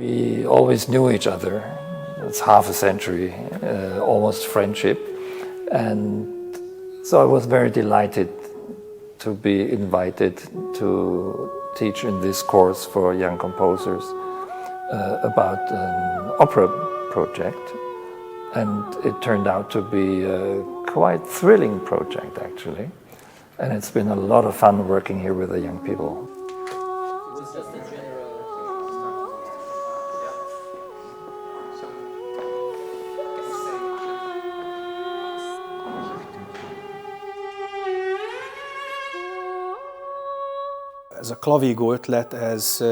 We always knew each other. It's half a century, almost friendship. And so I was very delighted to be invited to teach in this course for young composers about an opera project. And it turned out to be a quite thrilling project, actually. And it's been a lot of fun working here with the young people. Ez a Clavigo ötlet, ez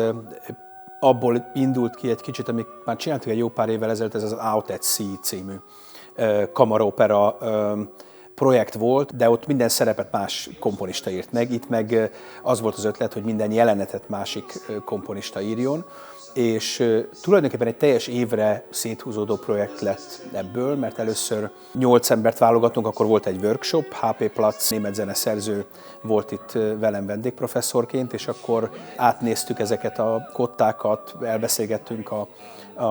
abból indult ki egy kicsit, amit már csináltuk egy jó pár évvel ezelőtt, ez az Out at Sea című kamaraopera projekt volt, de ott minden szerepet más komponista írt meg. Itt meg az volt az ötlet, hogy minden jelenetet másik komponista írjon, és tulajdonképpen egy teljes évre széthúzódó projekt lett ebből, mert először 8 embert válogatunk, akkor volt egy workshop, Platz, német zeneszerző volt itt velem vendégprofesszorként, és akkor átnéztük ezeket a kottákat, elbeszélgettünk a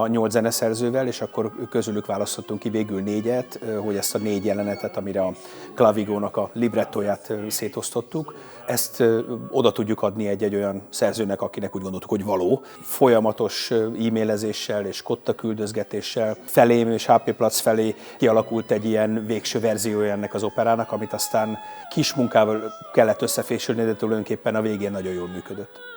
8 zeneszerzővel, és akkor közülük választottunk ki végül 4-et, hogy ezt a 4 jelenetet, amire a Clavigónak a librettóját szétosztottuk, ezt oda tudjuk adni egy olyan szerzőnek, akinek úgy gondoltuk, hogy való. Folyamatos e-mailezéssel és kottaküldözgetéssel felém és Platz felé kialakult egy ilyen végső verziója ennek az operának, amit aztán kis munkával kellett összefésülni, de tulajdonképpen a végén nagyon jól működött.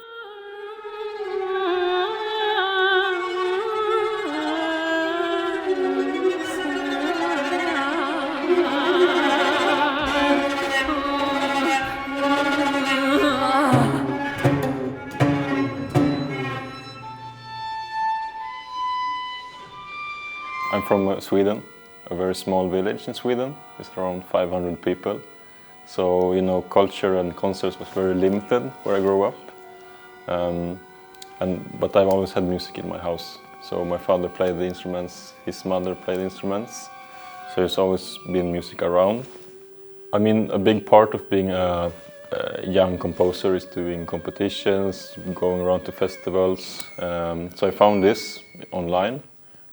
I'm from Sweden, a very small village in Sweden. It's around 500 people. So, you know, culture and concerts was very limited where I grew up. But I've always had music in my house. So my father played the instruments, his mother played the instruments. So there's always been music around. I mean, a big part of being a young composer is doing competitions, going around to festivals. So I found this online.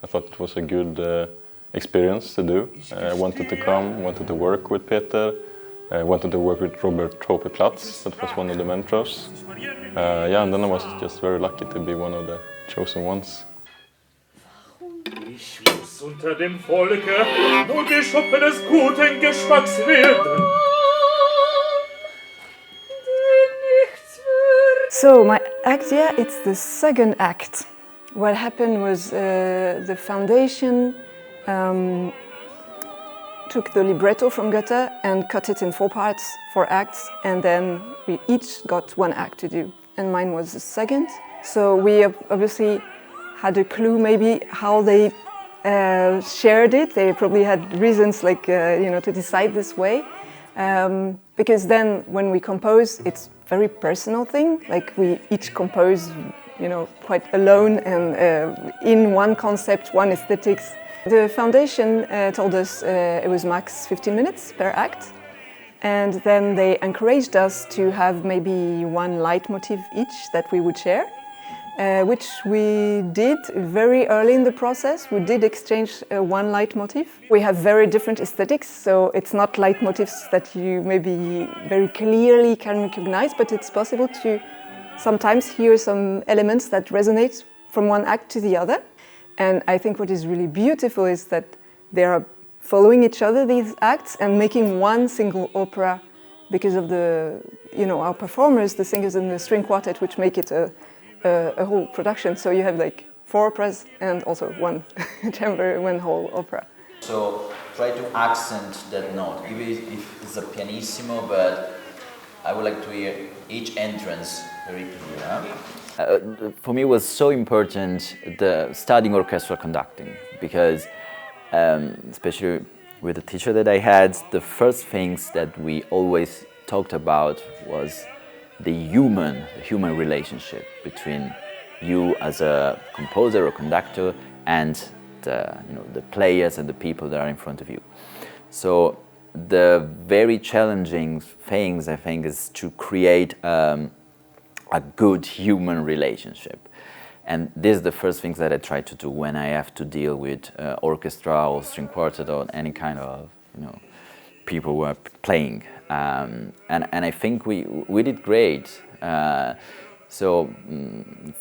I thought it was a good experience to do. I wanted to come, wanted to work with Péter. I wanted to work with Platz, that was one of the mentors. Yeah, and then I was just very lucky to be one of the chosen ones. Ich muss unter dem Volke nur Geschoppe des guten Geschmacks werden. So my act, yeah, it's the second act. What happened was the foundation took the libretto from Goethe and cut it in 4 parts, 4 acts, and then we each got 1 act to do. And mine was the second. So we obviously had a clue maybe how they shared it. They probably had reasons like, to decide this way. Because then when we compose, it's a very personal thing. Like we each compose, quite alone and in one concept, one aesthetics. The foundation told us it was max 15 minutes per act. And then they encouraged us to have maybe 1 leitmotif each that we would share, which we did very early in the process. We did exchange 1 leitmotif. We have very different aesthetics, so it's not leitmotifs that you maybe very clearly can recognize, but it's possible to sometimes hear some elements that resonate from one act to the other. And I think what is really beautiful is that they are following each other, these acts, and making one single opera because of our performers, the singers in the string quartet, which make it a whole production. So you have like 4 operas and also 1 chamber, 1 whole opera. So try to accent that note, even if it's a pianissimo, but I would like to hear each entrance very clear. For me, it was so important the studying orchestral conducting because, especially with the teacher that I had, the first things that we always talked about was the human relationship between you as a composer or conductor and the players and the people that are in front of you. So the very challenging things, I think, is to create a good human relationship. And this is the first things that I try to do when I have to deal with orchestra or string quartet or any kind of, you know, people who are playing. And I think we did great.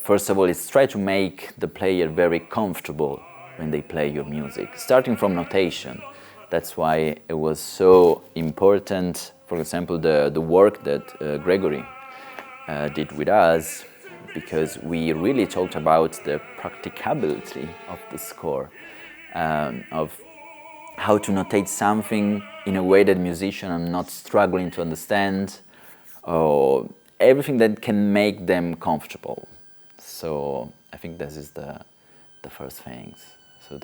First of all, it's try to make the player very comfortable when they play your music, starting from notation. That's why it was so important, for example, the work that Gergely did with us, because we really talked about the practicability of the score, of how to notate something in a way that musicians are not struggling to understand, or everything that can make them comfortable. So I think this is the first things. So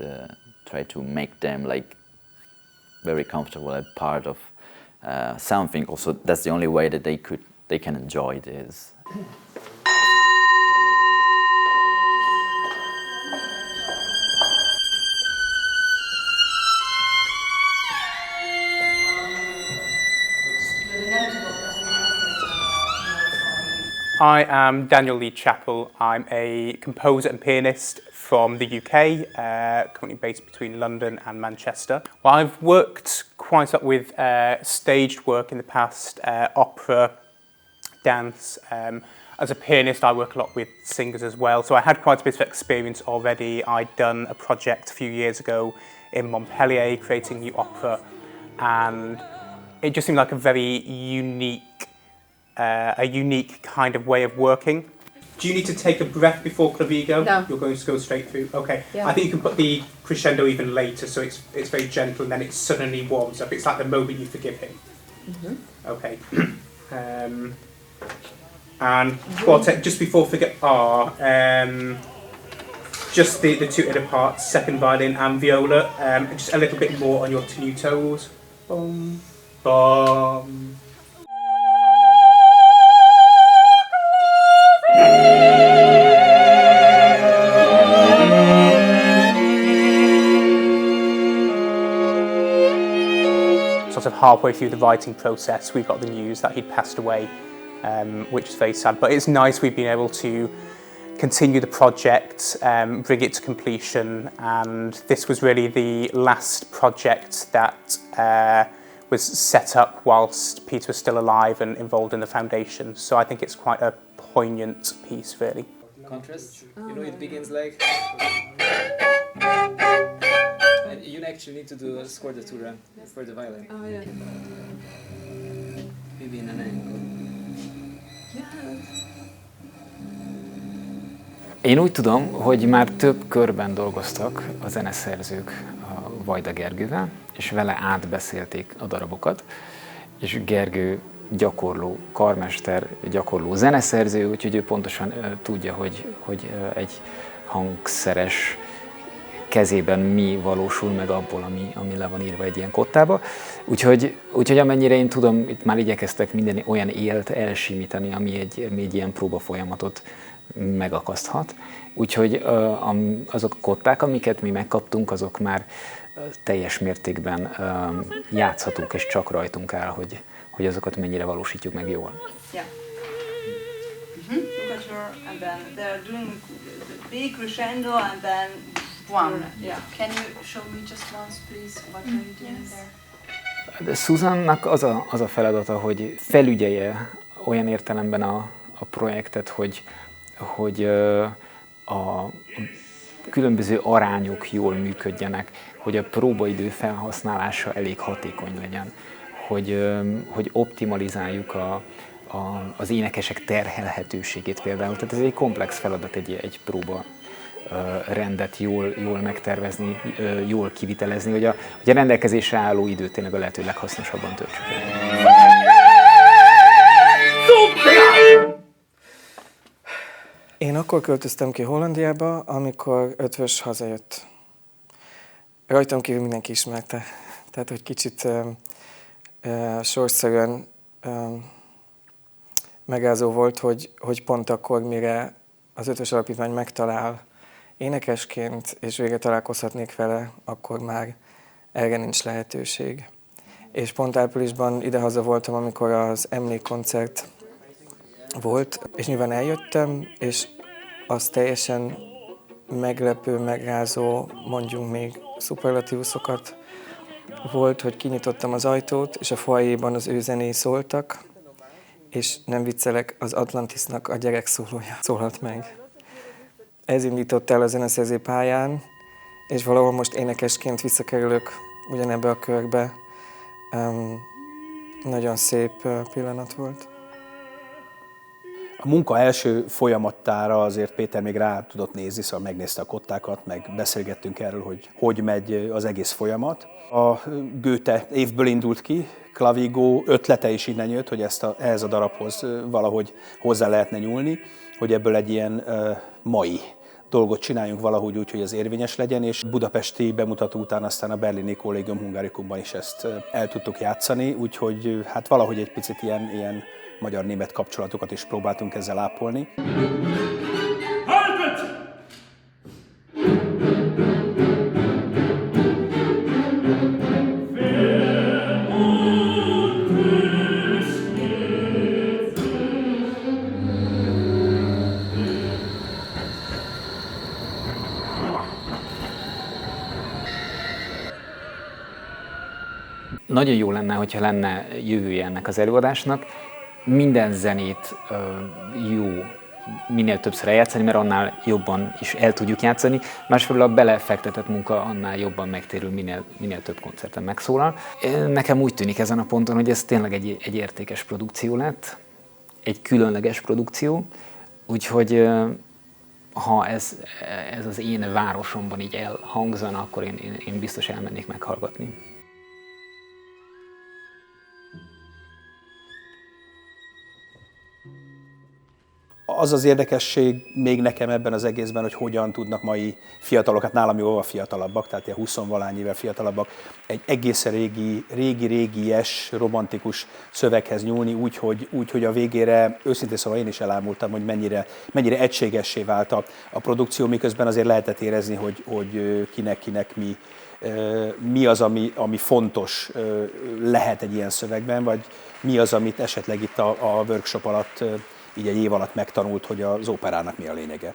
try to make them like very comfortable, a part of something. Also, that's the only way that they can enjoy this. I am Daniele Lee Chappell. I'm a composer and pianist from the UK, currently based between London and Manchester. Well, I've worked quite a lot with staged work in the past, opera, dance. As a pianist, I work a lot with singers as well, so I had quite a bit of experience already. I'd done a project a few years ago in Montpellier, creating new opera, and it just seemed like a very unique kind of way of working. Do you need to take a breath before Clavigo? No. You're going to go straight through? Okay. Yeah. I think you can put the crescendo even later, so it's very gentle and then it suddenly warms up. It's like the moment you forgive him. Mm-hmm. Okay. And quartet, just before forget just the two other parts, second violin and viola, just a little bit more on your tenutos. Boom, boom. Sort of halfway through the writing process, we got the news that he'd passed away, which is very sad. But it's nice we've been able to continue the project, bring it to completion, and this was really the last project that was set up whilst Peter was still alive and involved in the foundation. So I think it's quite a poignant piece, really. Contrast, you know, it begins like, and you actually need to do a scordatura for the violin. Oh, yeah. Maybe in an angle. Én úgy tudom, hogy már több körben dolgoztak a zeneszerzők a Vajda Gergővel, és vele átbeszélték a darabokat, és Gergő gyakorló karmester, gyakorló zeneszerző, úgyhogy ő pontosan tudja, hogy egy hangszeres kezében mi valósul meg abból, ami le van írva egy ilyen kottába. Úgyhogy amennyire én tudom, itt már igyekeztek minden olyan élt elsimítani, ami egy ilyen próba folyamatot megakaszthat. Úgyhogy azok a kották, amiket mi megkaptunk, azok már teljes mértékben játszhatók, és csak rajtunk áll, hogy azokat mennyire valósítjuk meg jól. Yeah. And then they're doing the big crescendo and then one. Yeah. Can you show me just once, please, what are you doing there? De Susanne-nak az a feladata, hogy felügyelje olyan értelemben a projektet, hogy a különböző arányok jól működjenek, hogy a próbaidő felhasználása elég hatékony legyen, hogy optimalizáljuk az énekesek terhelhetőségét például. Tehát ez egy komplex feladat, egy próba rendet jól megtervezni, jól kivitelezni, hogy a rendelkezésre álló időt tényleg a lehető leghasznosabban töltsük. Én akkor költöztem ki Hollandiába, amikor Eötvös hazajött. Rajtam kívül mindenki ismerte. Tehát, hogy kicsit sorszerűen megrázó volt, hogy pont akkor, mire az Eötvös Alapítvány megtalál énekesként, és végre találkozhatnék vele, akkor már erre nincs lehetőség. És pont áprilisban idehaza voltam, amikor az emlékkoncert volt, és nyilván eljöttem, és az teljesen meglepő, megrázó, mondjunk még szuperlatívuszokat volt, hogy kinyitottam az ajtót, és a foajéban az ő zenéi szóltak, és nem viccelek, az Atlantisnak a gyerekszólója szólalt meg. Ez indított el a zeneszerző pályán, és valahol most énekesként visszakerülök ugyanebbe a körbe. Nagyon szép pillanat volt. A munka első folyamatára azért Péter még rá tudott nézni, szóval megnézte a kottákat, meg beszélgettünk erről, hogy megy az egész folyamat. A Goethe évből indult ki, Clavigo ötlete is innen jött, hogy ehhez a darabhoz valahogy hozzá lehetne nyúlni, hogy ebből egy ilyen mai dolgot csináljunk valahogy úgy, hogy az érvényes legyen, és budapesti bemutató után aztán a berlini Collegium Hungaricumban is ezt el tudtuk játszani, úgyhogy hát valahogy egy picit ilyen magyar-német kapcsolatokat is próbáltunk ezzel ápolni. Nagyon jó lenne, hogyha lenne jövője ennek az előadásnak. Minden zenét jó minél többször eljátszani, mert annál jobban is el tudjuk játszani. Másfelől a belefektetett munka annál jobban megtérül, minél több koncerten megszólal. Nekem úgy tűnik ezen a ponton, hogy ez tényleg egy értékes produkció lett, egy különleges produkció, úgyhogy ha ez az én városomban így elhangzana, akkor én biztos elmennék meghallgatni. Az az érdekesség még nekem ebben az egészben, hogy hogyan tudnak mai fiatalok, hát nálam jóval fiatalabbak, tehát ilyen 20-valány évvel fiatalabbak, egy egészen régi-régies, romantikus szöveghez nyúlni, úgy, hogy a végére, őszintén szóval én is elámultam, hogy mennyire egységessé vált a produkció, miközben azért lehetett érezni, hogy kinek mi az, ami fontos lehet egy ilyen szövegben, vagy mi az, amit esetleg itt a workshop alatt így egy év alatt megtanult, hogy az óperának mi a lényege.